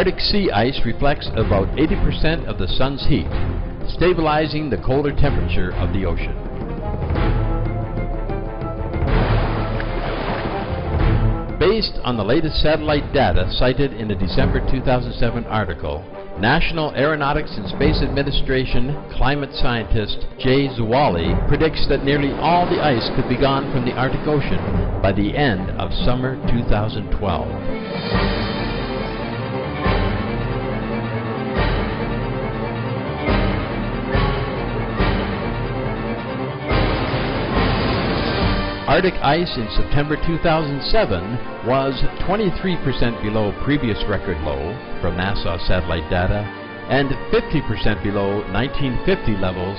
Arctic sea ice reflects about 80% of the sun's heat, stabilizing the colder temperature of the ocean. Based on the latest satellite data cited in a December 2007 article, National Aeronautics and Space Administration climate scientist Jay Zwally predicts that nearly all the ice could be gone from the Arctic Ocean by the end of summer 2012. Arctic ice in September 2007 was 23% below previous record low from NASA satellite data and 50% below 1950 levels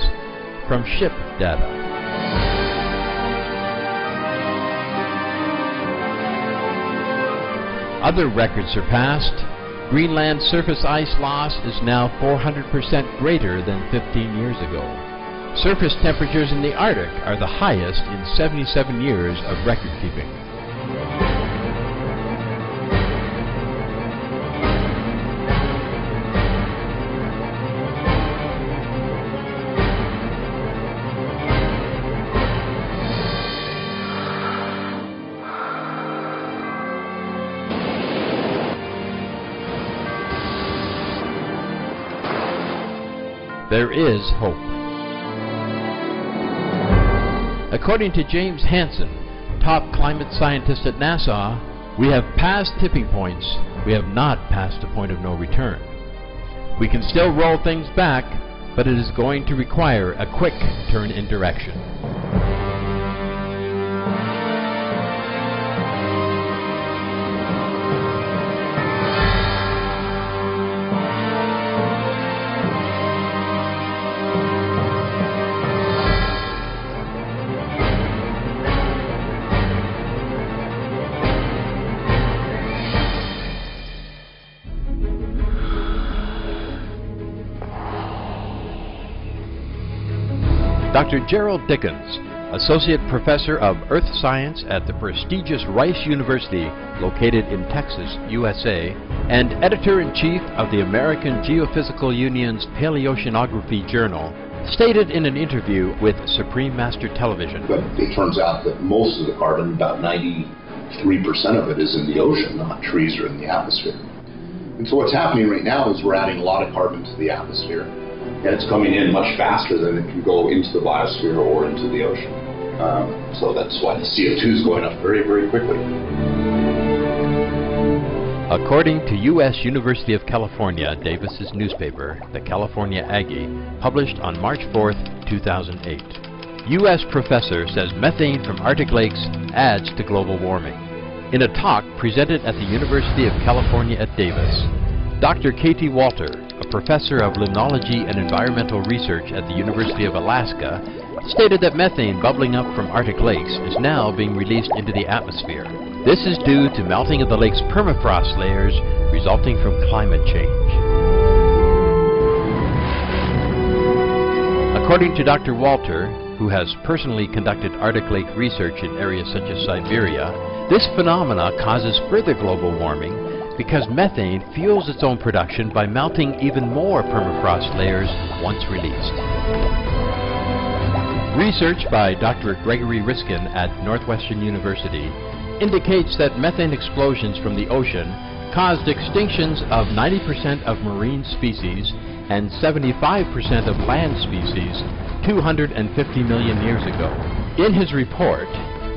from ship data. Other records surpassed. Greenland surface ice loss is now 400% greater than 15 years ago. Surface temperatures in the Arctic are the highest in 77 years of record keeping. There is hope. According to James Hansen, top climate scientist at NASA, we have passed tipping points. We have not passed a point of no return. We can still roll things back, but it is going to require a quick turn in direction. Dr. Gerald Dickens, Associate Professor of Earth Science at the prestigious Rice University located in Texas, USA, and Editor-in-Chief of the American Geophysical Union's Paleoceanography Journal, stated in an interview with Supreme Master Television. But it turns out that most of the carbon, about 93% of it, is in the ocean, not trees or in the atmosphere. And so what's happening right now is we're adding a lot of carbon to the atmosphere. And it's coming in much faster than it can go into the biosphere or into the ocean. So that's why the CO2 is going up very, very quickly. According to U.S. University of California Davis's newspaper, the California Aggie, published on March 4, 2008, U.S. professor says methane from Arctic lakes adds to global warming. In a talk presented at the University of California at Davis, Dr. Katie Walter, a professor of limnology and environmental research at the University of Alaska, stated that methane bubbling up from Arctic lakes is now being released into the atmosphere. This is due to melting of the lake's permafrost layers resulting from climate change. According to Dr. Walter, who has personally conducted Arctic lake research in areas such as Siberia, this phenomena causes further global warming because methane fuels its own production by melting even more permafrost layers once released. Research by Dr. Gregory Riskin at Northwestern University indicates that methane explosions from the ocean caused extinctions of 90% of marine species and 75% of land species 250 million years ago. In his report,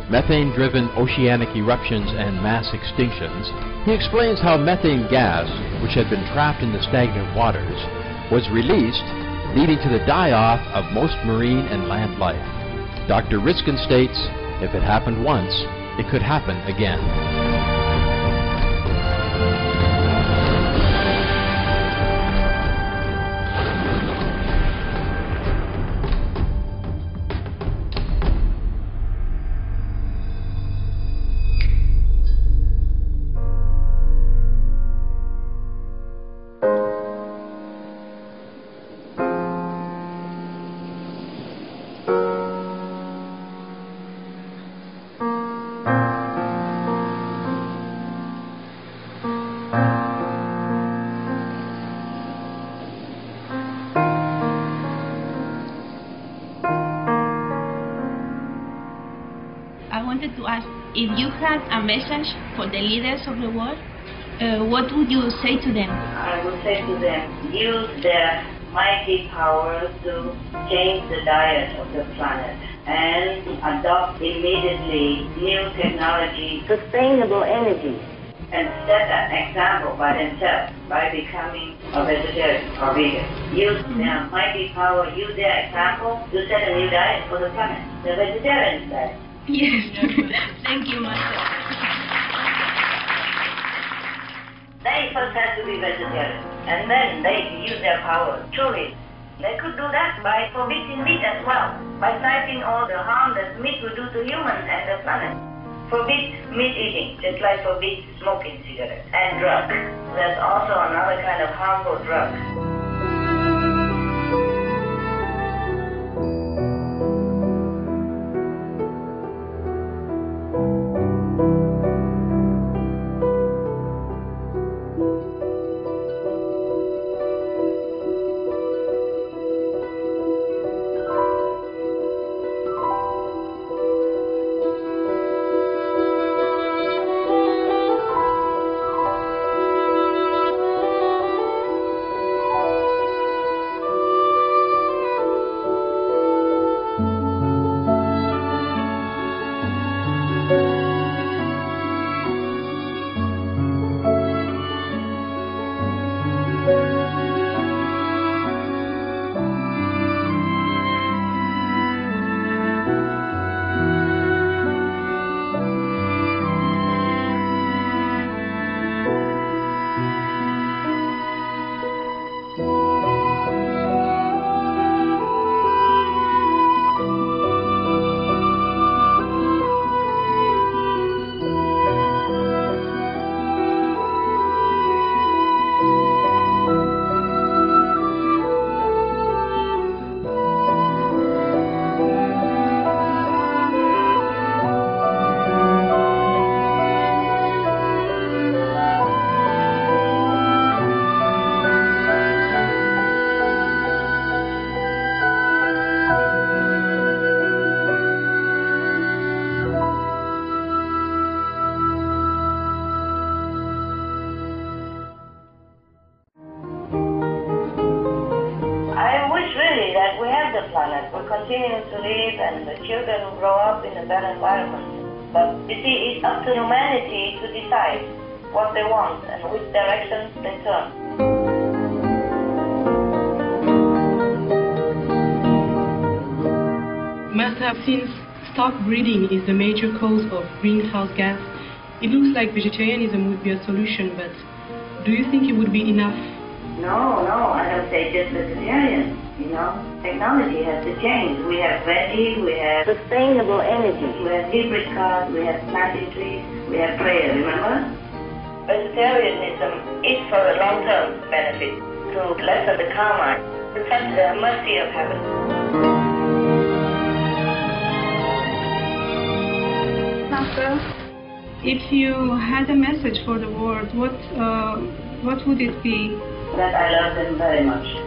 Methane-Driven Oceanic Eruptions and Mass Extinctions, he explains how methane gas, which had been trapped in the stagnant waters, was released, leading to the die-off of most marine and land life. Dr. Riskin states, if it happened once, it could happen again. wanted to ask, if you had a message for the leaders of the world, what would you say to them? I would say to them, use their mighty power to change the diet of the planet and adopt immediately new technology, sustainable energy, and set an example by themselves by becoming a vegetarian or vegan. Use their mighty power, use their example to set a new diet for the planet, the vegetarian diet. Yes. Thank you, Master. They first have to be vegetarian, and then they use their power. Truly, they could do that by forbidding meat as well, by citing all the harm that meat would do to humans and the planet. Forbid meat eating, just like forbid smoking cigarettes and drugs. There's also another kind of harmful drug. Planet. We're continuing to live and the children will grow up in a better environment. But you see, it's up to humanity to decide what they want and which direction they turn. Must have since stock breeding is the major cause of greenhouse gas. It looks like vegetarianism would be a solution, but do you think it would be enough? No, I don't say just vegetarian. You know, technology has to change. We have veggies, we have sustainable energy, we have hybrid cars, we have planting trees, we have prayer, remember? Vegetarianism is for a long-term benefit, to lessen the karma, to touch the mercy of heaven. Master, if you had a message for the world, what would it be? That I love them very much.